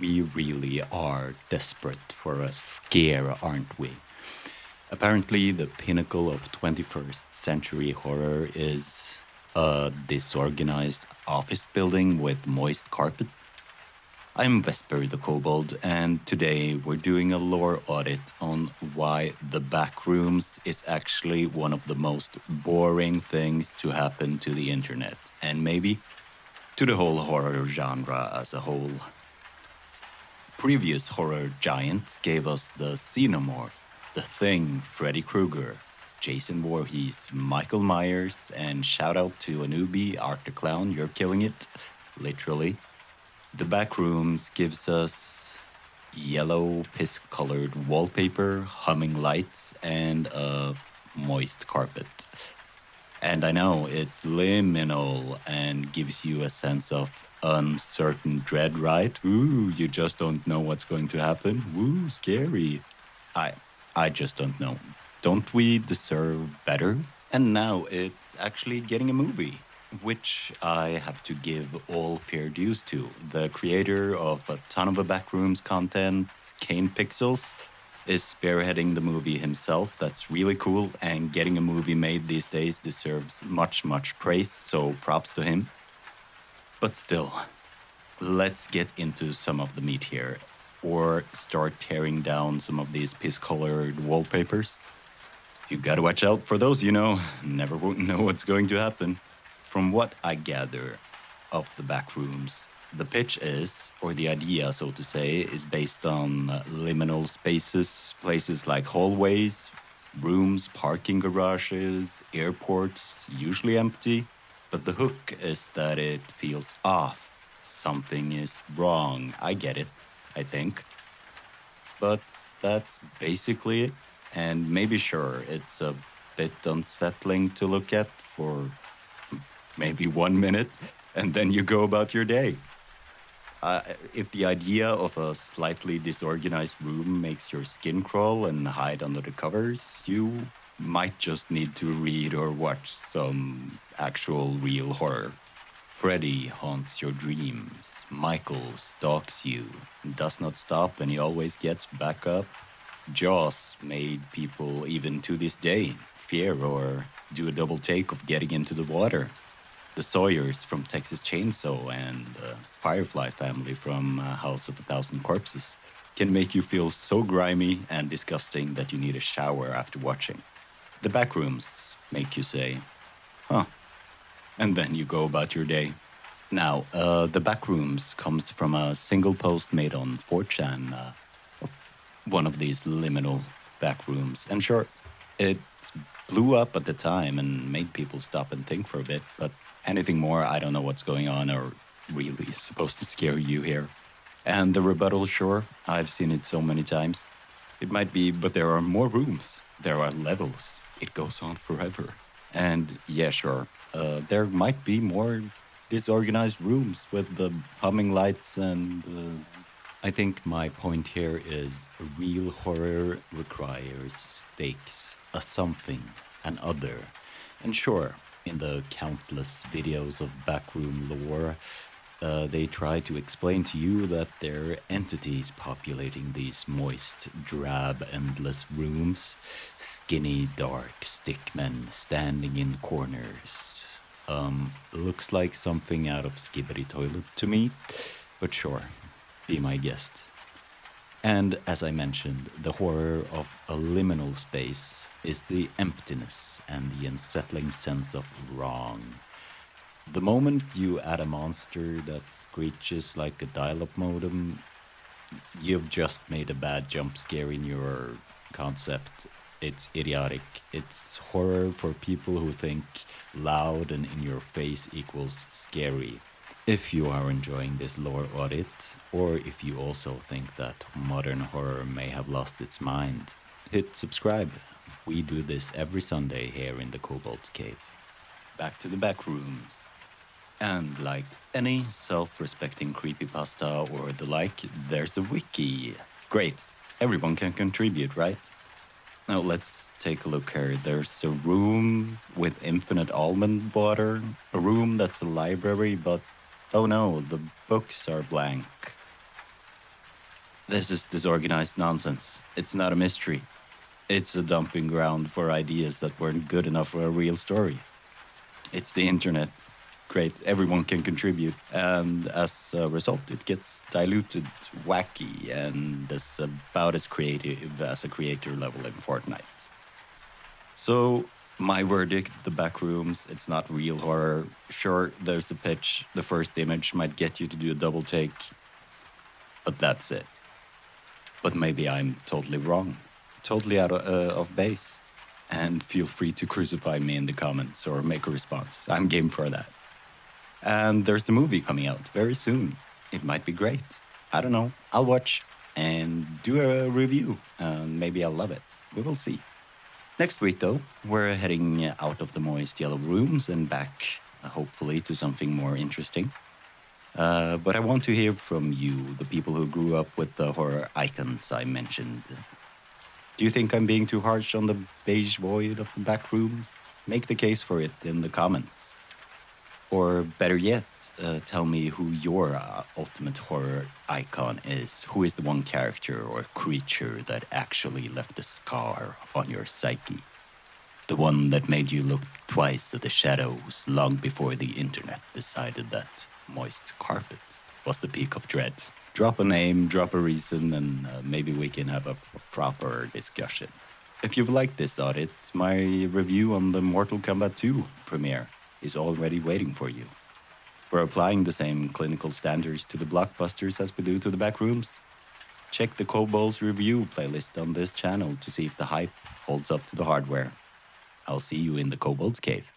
We really are desperate for a scare, aren't we? Apparently, the pinnacle of 21st century horror is a disorganized office building with moist carpet. I'm Vesper the Kobold, and today we're doing a lore audit on why the Backrooms is actually one of the most boring things to happen to the internet, and maybe to the whole horror genre as a whole. Previous horror giants gave us the Xenomorph, The Thing, Freddy Krueger, Jason Voorhees, Michael Myers, and shout out to a newbie, Art the Clown, you're killing it, literally. The Backrooms gives us yellow, piss-colored wallpaper, humming lights, and a moist carpet. And I know it's liminal and gives you a sense of uncertain dread, right? Ooh, you just don't know what's going to happen. Ooh, scary. I just don't know. Don't we deserve better? And now it's actually getting a movie, which I have to give all fair dues to. The creator of a ton of the Backrooms content, Kane Pixels, is spearheading the movie himself. That's really cool, and getting a movie made these days deserves much, much praise, so props to him. But still, let's get into some of the meat here, or start tearing down some of these piss-colored wallpapers. You gotta watch out for those, never won't know what's going to happen. From what I gather of the Backrooms, the pitch is, or the idea, so to say, is based on liminal spaces, places like hallways, rooms, parking garages, airports, usually empty. But the hook is that it feels off. Something is wrong. I get it, I think. But that's basically it. And maybe sure, it's a bit unsettling to look at for maybe 1 minute, and then you go about your day. If the idea of a slightly disorganized room makes your skin crawl and hide under the covers, you might just need to read or watch some actual real horror. Freddy haunts your dreams. Michael stalks you, does not stop, and he always gets back up. Jaws made people, even to this day, fear or do a double take of getting into the water. The Sawyers from Texas Chainsaw and the Firefly family from House of a Thousand Corpses can make you feel so grimy and disgusting that you need a shower after watching. The Backrooms make you say, huh, and then you go about your day. Now, the Backrooms comes from a single post made on 4chan, one of these liminal backrooms. And sure, it blew up at the time and made people stop and think for a bit, but anything more, I don't know what's going on or really supposed to scare you here. And the rebuttal, sure, I've seen it so many times. It might be, but there are more rooms. There are levels. It goes on forever. And yeah, sure, there might be more disorganized rooms with the humming lights and I think my point here is real horror requires stakes, a something, an other. And sure, in the countless videos of Backroom Lore, they try to explain to you that there are entities populating these moist, drab, endless rooms, skinny, dark stickmen standing in corners. Looks like something out of Skibbity Toilet to me, but sure, be my guest. And as I mentioned, the horror of a liminal space is the emptiness and the unsettling sense of wrong. The moment you add a monster that screeches like a dial-up modem, you've just made a bad jump scare in your concept. It's idiotic. It's horror for people who think loud and in your face equals scary. If you are enjoying this lore audit, or if you also think that modern horror may have lost its mind, hit subscribe. We do this every Sunday here in the Kobold's Cave. Back to the Backrooms. And like any self-respecting creepypasta or the like, there's a wiki. Great, everyone can contribute, right? Now let's take a look here. There's a room with infinite almond water, a room that's a library, but oh no, the books are blank. This is disorganized nonsense. It's not a mystery. It's a dumping ground for ideas that weren't good enough for a real story. It's the internet. Great, everyone can contribute, and as a result, it gets diluted, wacky, and is about as creative as a creator level in Fortnite. So, my verdict, the Backrooms, it's not real horror. Sure, there's a pitch, the first image might get you to do a double take, but that's it. But maybe I'm totally wrong, totally out of base. And feel free to crucify me in the comments or make a response. I'm game for that. And there's the movie coming out very soon. It might be great. I don't know. I'll watch and do a review. And maybe I'll love it. We will see. Next week, though, we're heading out of the moist yellow rooms and back, hopefully, to something more interesting. But I want to hear from you, the people who grew up with the horror icons I mentioned. Do you think I'm being too harsh on the beige void of the back rooms? Make the case for it in the comments. Or better yet, tell me who your ultimate horror icon is. Who is the one character or creature that actually left a scar on your psyche? The one that made you look twice at the shadows long before the internet decided that moist carpet was the peak of dread. Drop a name, drop a reason, and maybe we can have a proper discussion. If you've liked this audit, my review on the Mortal Kombat 2 premiere is already waiting for you. We're applying the same clinical standards to the blockbusters as we do to the Backrooms. Check the Kobold's review playlist on this channel to see if the hype holds up to the hardware. I'll see you in the Kobold's cave.